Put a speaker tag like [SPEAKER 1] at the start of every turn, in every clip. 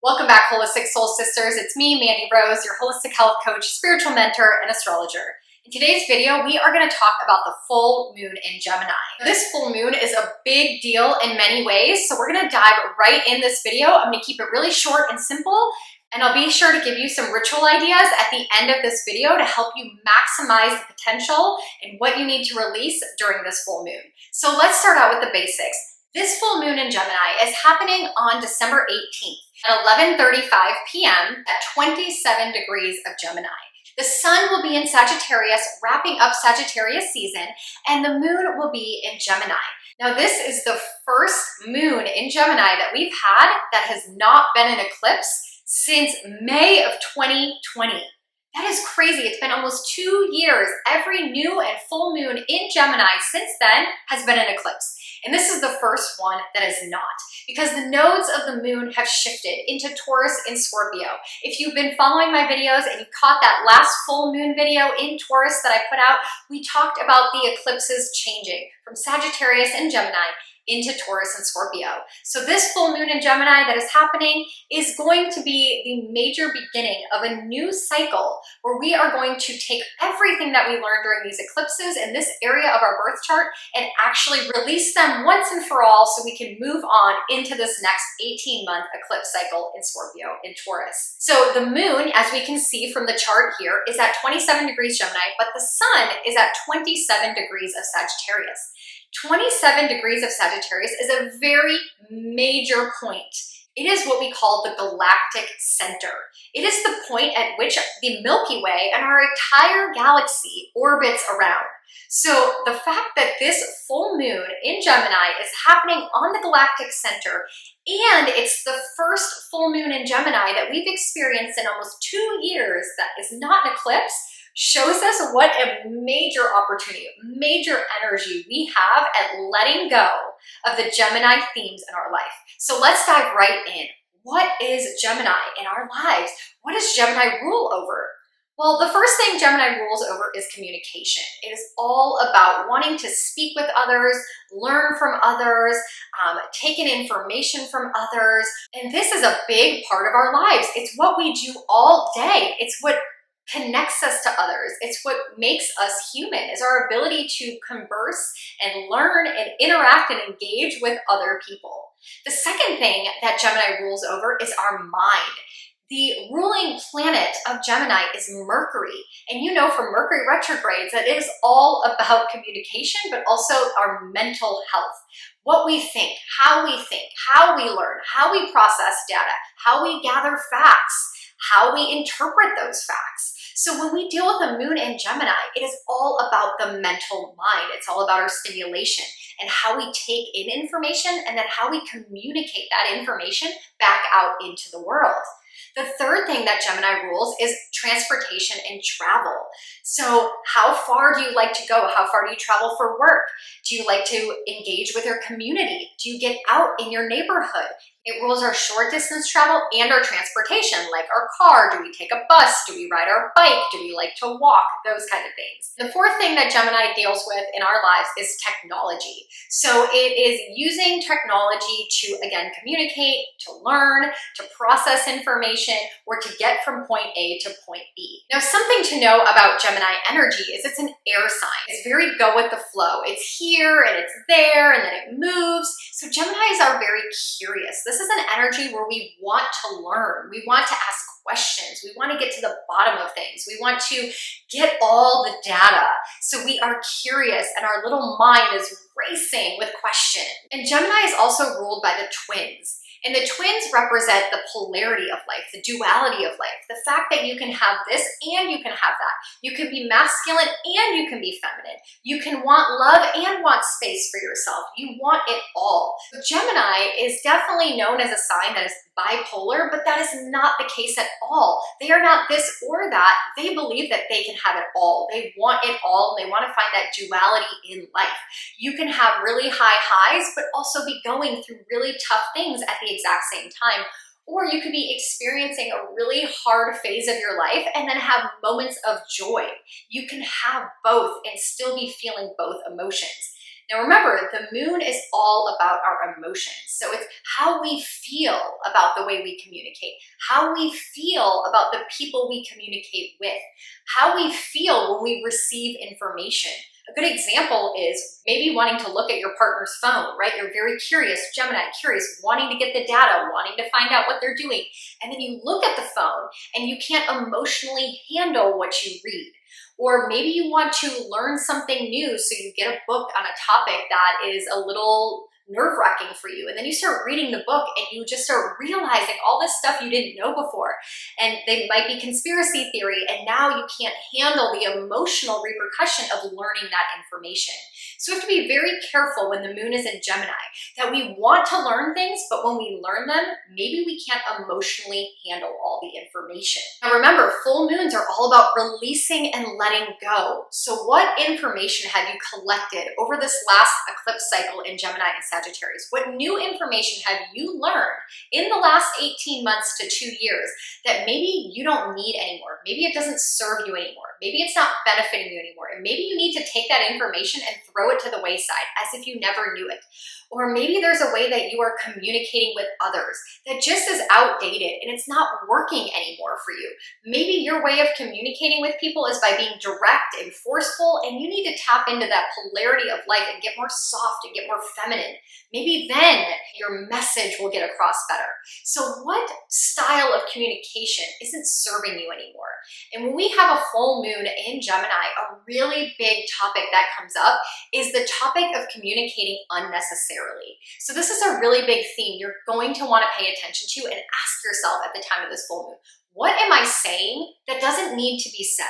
[SPEAKER 1] Welcome back, Holistic Soul Sisters. It's me, Mandy Rose, your holistic health coach, spiritual mentor, and astrologer. In today's video, we are going to talk about the full moon in Gemini. This full moon is a big deal in many ways, so we're going to dive right in this video. I'm going to keep it really short and simple, and I'll be sure to give you some ritual ideas at the end of this video to help you maximize the potential and what you need to release during this full moon. So let's start out with the basics. This full moon in Gemini is happening on December 18th at 11:35 p.m. at 27 degrees of Gemini. The sun will be in Sagittarius, wrapping up Sagittarius season, and the moon will be in Gemini. Now, this is the first moon in Gemini that we've had that has not been an eclipse since May of 2020. That is crazy. It's been almost 2 years. Every new and full moon in Gemini since then has been an eclipse. And this is the first one that is not, because the nodes of the moon have shifted into Taurus and Scorpio. If you've been following my videos and you caught that last full moon video in Taurus that I put out, we talked about the eclipses changing from Sagittarius and Gemini into Taurus and Scorpio. So this full moon in Gemini that is happening is going to be the major beginning of a new cycle where we are going to take everything that we learned during these eclipses in this area of our birth chart and actually release them once and for all so we can move on into this next 18-month eclipse cycle in Scorpio and Taurus. So the moon, as we can see from the chart here, is at 27 degrees Gemini, but the sun is at 27 degrees of Sagittarius. 27 degrees of Sagittarius is a very major point. It is what we call the galactic center. It is the point at which the Milky Way and our entire galaxy orbits around. So the fact that this full moon in Gemini is happening on the galactic center, and it's the first full moon in Gemini that we've experienced in almost 2 years that is not an eclipse, shows us what a major opportunity, major energy we have at letting go of the Gemini themes in our life. So let's dive right in. What is Gemini in our lives? What does Gemini rule over? Well, the first thing Gemini rules over is communication. It is all about wanting to speak with others, learn from others, take in information from others. And this is a big part of our lives. It's what we do all day. It's what connects us to others. It's what makes us human, is our ability to converse and learn and interact and engage with other people. The second thing that Gemini rules over is our mind. The ruling planet of Gemini is Mercury. And you know from Mercury retrogrades that it is all about communication, but also our mental health. What we think, how we learn, how we process data, how we gather facts, how we interpret those facts. So when we deal with the moon in Gemini, it is all about the mental mind. It's all about our stimulation and how we take in information and then how we communicate that information back out into the world. The third thing that Gemini rules is transportation and travel. So how far do you like to go? How far do you travel for work? Do you like to engage with your community? Do you get out in your neighborhood? It rules our short distance travel and our transportation, like our car. Do we take a bus? Do we ride our bike? Do we like to walk? Those kind of things. The fourth thing that Gemini deals with in our lives is technology. So it is using technology to, again, communicate, to learn, to process information, or to get from point A to point B. Now, something to know about Gemini energy is it's an air sign. It's very go with the flow. It's here and it's there and then it moves. So Geminis are very curious. This is an energy where we want to learn. We want to ask questions. We want to get to the bottom of things. We want to get all the data. So we are curious and our little mind is racing with questions. And Gemini is also ruled by the twins. And the twins represent the polarity of life, the duality of life, the fact that you can have this and you can have that. You can be masculine and you can be feminine. You can want love and want space for yourself. You want it all. Gemini is definitely known as a sign that is bipolar, but that is not the case at all. They are not this or that. They believe that they can have it all. They want it all, and they want to find that duality in life. You can have really high highs, but also be going through really tough things at the exact same time. Or you could be experiencing a really hard phase of your life and then have moments of joy. You can have both and still be feeling both emotions. Now remember, the moon is all about our emotions. So it's how we feel about the way we communicate, how we feel about the people we communicate with, how we feel when we receive information. A good example is maybe wanting to look at your partner's phone, right? You're very curious, Gemini, curious, wanting to get the data, wanting to find out what they're doing. And then you look at the phone and you can't emotionally handle what you read. Or maybe you want to learn something new, so you get a book on a topic that is a little nerve-wracking for you. And then you start reading the book and you just start realizing all this stuff you didn't know before. And they might be conspiracy theory, and now you can't handle the emotional repercussion of learning that information. So we have to be very careful when the moon is in Gemini, that we want to learn things, but when we learn them, maybe we can't emotionally handle all the information. Now remember, full moons are all about releasing and letting go. So what information have you collected over this last eclipse cycle in Gemini and Sagittarius? What new information have you learned in the last 18 months to 2 years that maybe you don't need anymore? Maybe it doesn't serve you anymore. Maybe it's not benefiting you anymore. And maybe you need to take that information and throw it to the wayside as if you never knew it. Or maybe there's a way that you are communicating with others that just is outdated and it's not working anymore for you. Maybe your way of communicating with people is by being direct and forceful, and you need to tap into that polarity of life and get more soft and get more feminine. Maybe then your message will get across better. So what style of communication isn't serving you anymore? And when we have a full moon in Gemini, a really big topic that comes up is the topic of communicating unnecessarily. So this is a really big theme you're going to want to pay attention to and ask yourself at the time of this full moon, what am I saying that doesn't need to be said?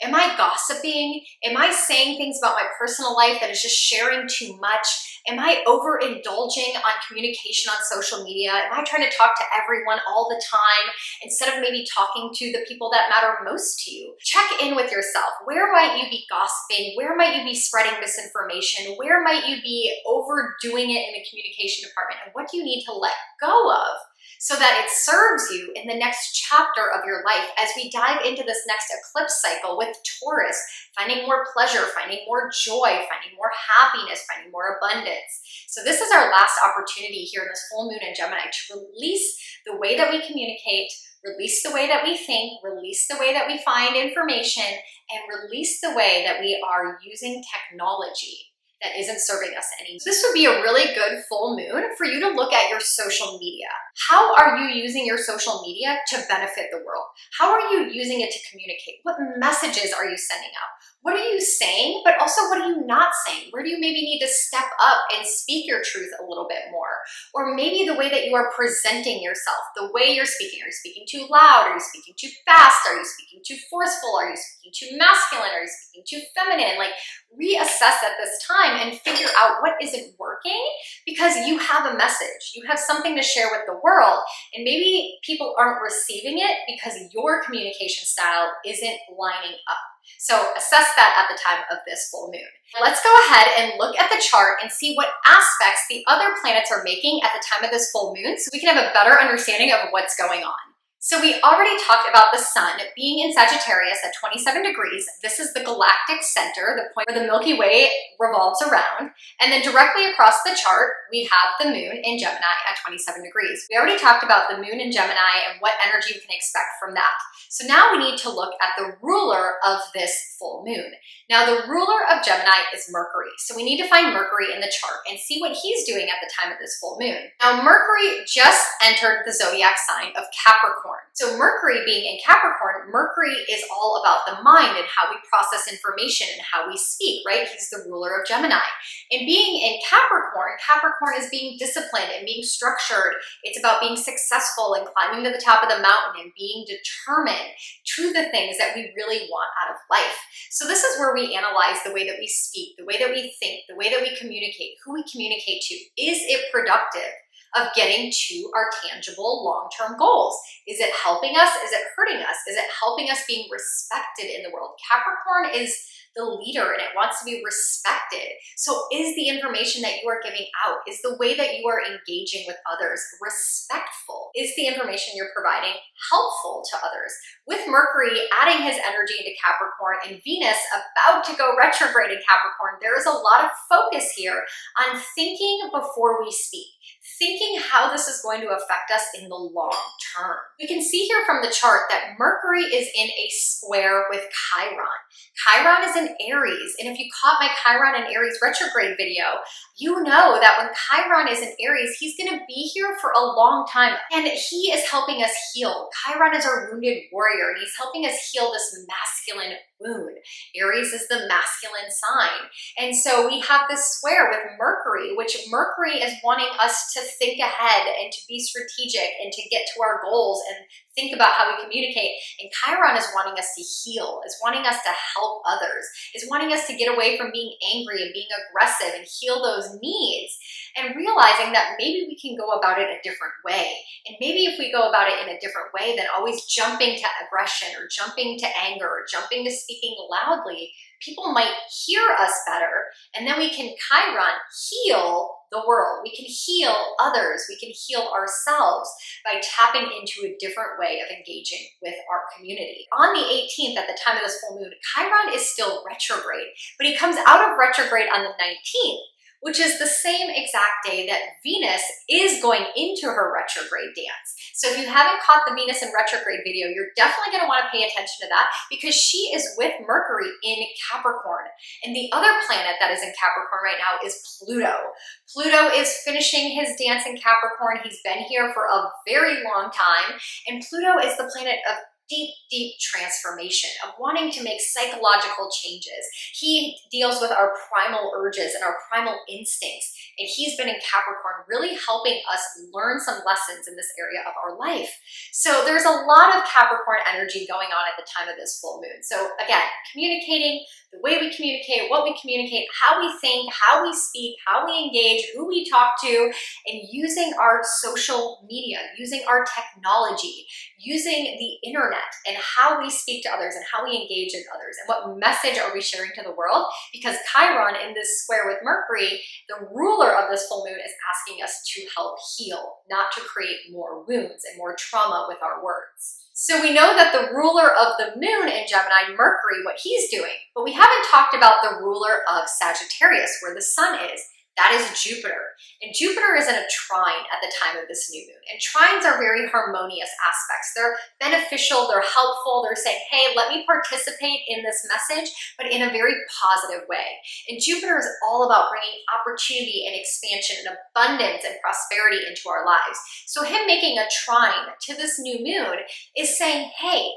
[SPEAKER 1] Am I gossiping? Am I saying things about my personal life that is just sharing too much? Am I overindulging on communication on social media? Am I trying to talk to everyone all the time instead of maybe talking to the people that matter most to you? Check in with yourself. Where might you be gossiping? Where might you be spreading misinformation? Where might you be overdoing it in the communication department? And what do you need to let go of so that it serves you in the next chapter of your life as we dive into this next eclipse cycle with Taurus, finding more pleasure, finding more joy, finding more happiness, finding more abundance. So this is our last opportunity here in this full moon in Gemini to release the way that we communicate, release the way that we think, release the way that we find information, and release the way that we are using technology that isn't serving us anymore. So this would be a really good full moon for you to look at your social media. How are you using your social media to benefit the world? How are you using it to communicate? What messages are you sending out? What are you saying, but also what are you not saying? Where do you maybe need to step up and speak your truth a little bit more? Or maybe the way that you are presenting yourself, the way you're speaking. Are you speaking too loud? Are you speaking too fast? Are you speaking too forceful? Are you speaking too masculine? Are you speaking too feminine? Like, reassess at this time and figure out what isn't working, because you have a message. You have something to share with the world, and maybe people aren't receiving it because your communication style isn't lining up. So assess that at the time of this full moon. Let's go ahead and look at the chart and see what aspects the other planets are making at the time of this full moon so we can have a better understanding of what's going on. So we already talked about the sun being in Sagittarius at 27 degrees. This is the galactic center, the point where the Milky Way revolves around. And then directly across the chart, we have the moon in Gemini at 27 degrees. We already talked about the moon in Gemini and what energy we can expect from that. So now we need to look at the ruler of this full moon. Now the ruler of Gemini is Mercury. So we need to find Mercury in the chart and see what he's doing at the time of this full moon. Now Mercury just entered the zodiac sign of Capricorn. So Mercury being in Capricorn, Mercury is all about the mind and how we process information and how we speak, right? He's the ruler of Gemini. And being in Capricorn, Capricorn is being disciplined and being structured. It's about being successful and climbing to the top of the mountain and being determined to the things that we really want out of life. So this is where we analyze the way that we speak, the way that we think, the way that we communicate, who we communicate to. Is it productive of getting to our tangible long-term goals? Is it helping us? Is it hurting us? Is it helping us being respected in the world? Capricorn is the leader and it wants to be respected. So is the information that you are giving out, is the way that you are engaging with others respectful? Is the information you're providing helpful to others? With Mercury adding his energy into Capricorn and Venus about to go retrograde in Capricorn, there is a lot of focus here on thinking before we speak, thinking how this is going to affect us in the long term. We can see here from the chart that Mercury is in a square with Chiron. Chiron is in Aries, and if you caught my Chiron and Aries retrograde video, you know that when Chiron is in Aries, he's going to be here for a long time, and he is helping us heal. Chiron is our wounded warrior, and he's helping us heal this masculine wound. Aries is the masculine sign, and so we have this square with Mercury, which Mercury is wanting us to think ahead and to be strategic and to get to our goals and think about how we communicate. And Chiron is wanting us to heal, is wanting us to help others, is wanting us to get away from being angry and being aggressive and heal those needs, and realizing that maybe we can go about it a different way. And maybe if we go about it in a different way than always jumping to aggression or jumping to anger or jumping to speaking loudly, people might hear us better, and then we can Chiron heal the world. We can heal others. We can heal ourselves by tapping into a different way of engaging with our community. On the 18th, at the time of this full moon, Chiron is still retrograde, but he comes out of retrograde on the 19th, which is the same exact day that Venus is going into her retrograde dance. So if you haven't caught the Venus in retrograde video, you're definitely going to want to pay attention to that because she is with Mercury in Capricorn. And the other planet that is in Capricorn right now is Pluto. Pluto is finishing his dance in Capricorn. He's been here for a very long time. And Pluto is the planet of deep transformation, of wanting to make psychological changes. He deals with our primal urges and our primal instincts, and he's been in Capricorn really helping us learn some lessons in this area of our life. So there's a lot of Capricorn energy going on at the time of this full moon. So again, communicating, the way we communicate, what we communicate, how we think, how we speak, how we engage, who we talk to, and using our social media, using our technology, using the internet, and how we speak to others and how we engage in others, and what message are we sharing to the world? Because Chiron in this square with Mercury, the ruler of this full moon, is asking us to help heal, not to create more wounds and more trauma with our words. So we know that the ruler of the moon in Gemini, Mercury, what he's doing, but we haven't talked about the ruler of Sagittarius, where the sun is. That is Jupiter. And Jupiter is in a trine at the time of this new moon. And trines are very harmonious aspects. They're beneficial, they're helpful, they're saying, hey, let me participate in this message, but in a very positive way. And Jupiter is all about bringing opportunity and expansion and abundance and prosperity into our lives. So him making a trine to this new moon is saying, hey,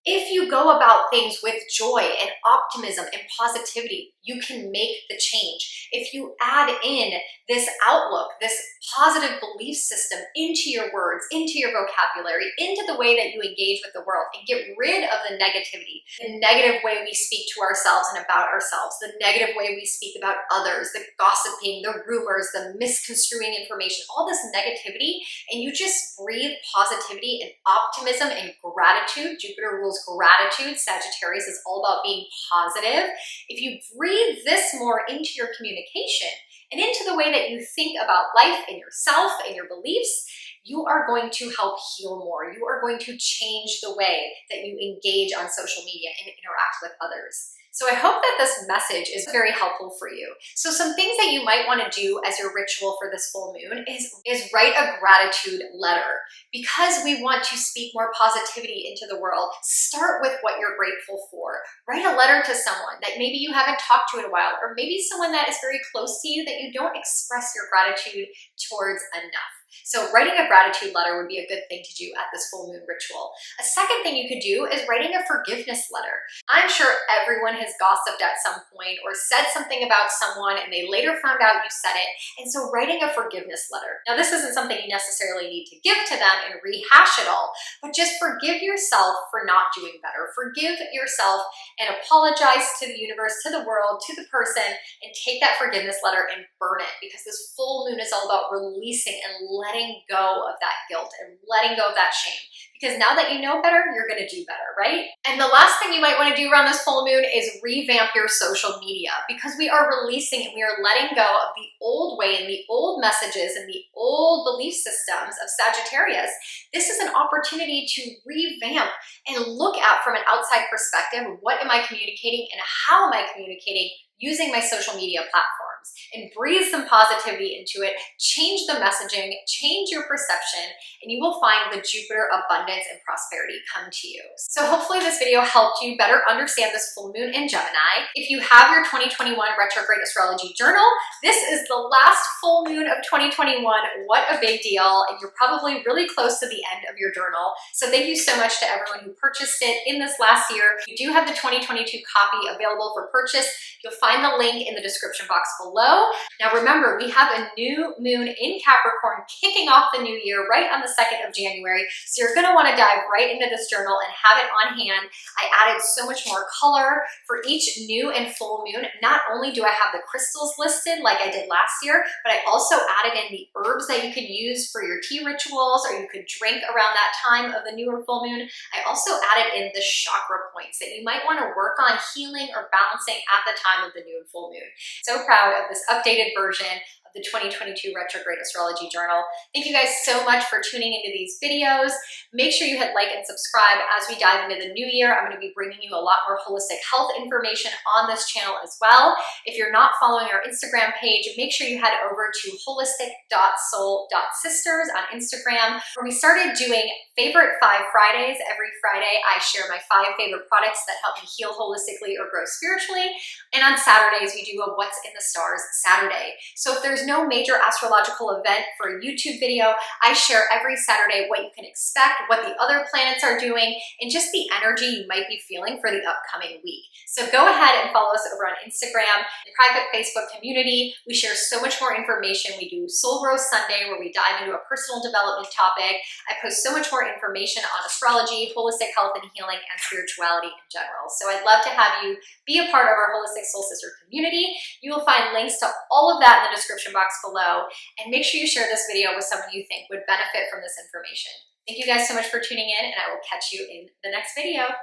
[SPEAKER 1] if you go about things with joy and optimism and positivity, you can make the change. If you add in this outlook, this positive belief system into your words, into your vocabulary, into the way that you engage with the world, and get rid of the negativity, the negative way we speak to ourselves and about ourselves, the negative way we speak about others, the gossiping, the rumors, the misconstruing information, all this negativity, and you just breathe positivity and optimism and gratitude. Jupiter rules gratitude. Sagittarius is all about being positive. If you breathe this more into your communication and into the way that you think about life and yourself and your beliefs, you are going to help heal more. You are going to change the way that you engage on social media and interact with others. So I hope that this message is very helpful for you. So some things that you might want to do as your ritual for this full moon is write a gratitude letter. Because we want to speak more positivity into the world, start with what you're grateful for. Write a letter to someone that maybe you haven't talked to in a while, or maybe someone that is very close to you that you don't express your gratitude towards enough. So writing a gratitude letter would be a good thing to do at this full moon ritual. A second thing you could do is writing a forgiveness letter. I'm sure everyone has gossiped at some point or said something about someone and they later found out you said it. And so writing a forgiveness letter. Now this isn't something you necessarily need to give to them and rehash it all, but just forgive yourself for not doing better. Forgive yourself and apologize to the universe, to the world, to the person, and take that forgiveness letter and burn it, because this full moon is all about releasing and letting go of that guilt and letting go of that shame. because now that you know better, you're gonna do better, right? And the last thing you might wanna do around this full moon is revamp your social media, because we are releasing and we are letting go of the old way and the old messages and the old belief systems of Sagittarius. This is an opportunity to revamp and look at from an outside perspective, what am I communicating and how am I communicating using my social media platforms, and breathe some positivity into it, change the messaging, change your perception, and you will find the Jupiter abundance and prosperity come to you. So hopefully this video helped you better understand this full moon in Gemini. If you have your 2021 Retrograde Astrology Journal, this is the last full moon of 2021. What a big deal. And you're probably really close to the end of your journal. So thank you so much to everyone who purchased it in this last year. You do have the 2022 copy available for purchase. You'll find the link in the description box below. Now remember, we have a new moon in Capricorn kicking off the new year right on the 2nd of January. So you're gonna wanna dive right into this journal and have it on hand. I added so much more color for each new and full moon. Not only do I have the crystals listed like I did last year, but I also added in the herbs that you could use for your tea rituals or you could drink around that time of the new or full moon. I also added in the chakra points that you might wanna work on healing or balancing at the time of the new and full moon. So proud of this updated version of the 2022 Retrograde Astrology Journal. Thank you guys so much for tuning into these videos. Make sure you hit like and subscribe as we dive into the new year. I'm going to be bringing you a lot more holistic health information on this channel as well. If you're not following our Instagram page, make sure you head over to holistic.soul.sisters on Instagram, where we started doing favorite 5 Fridays. Every Friday, I share my 5 favorite products that help me heal holistically or grow spiritually. And on Saturdays, we do a What's in the Stars Saturday. So if there's no major astrological event for a YouTube video, I share every Saturday what you can expect, what the other planets are doing, and just the energy you might be feeling for the upcoming week. So go ahead and follow us over on Instagram, the private Facebook community. We share so much more information. We do Soul Growth Sunday, where we dive into a personal development topic. I post so much more information on astrology, holistic health and healing, and spirituality in general. So I'd love to have you be a part of our Holistic Soul Sister community. You will find links to all of that in the description box below, and make sure you share this video with someone you think would benefit from this information. Thank you guys so much for tuning in, and I will catch you in the next video.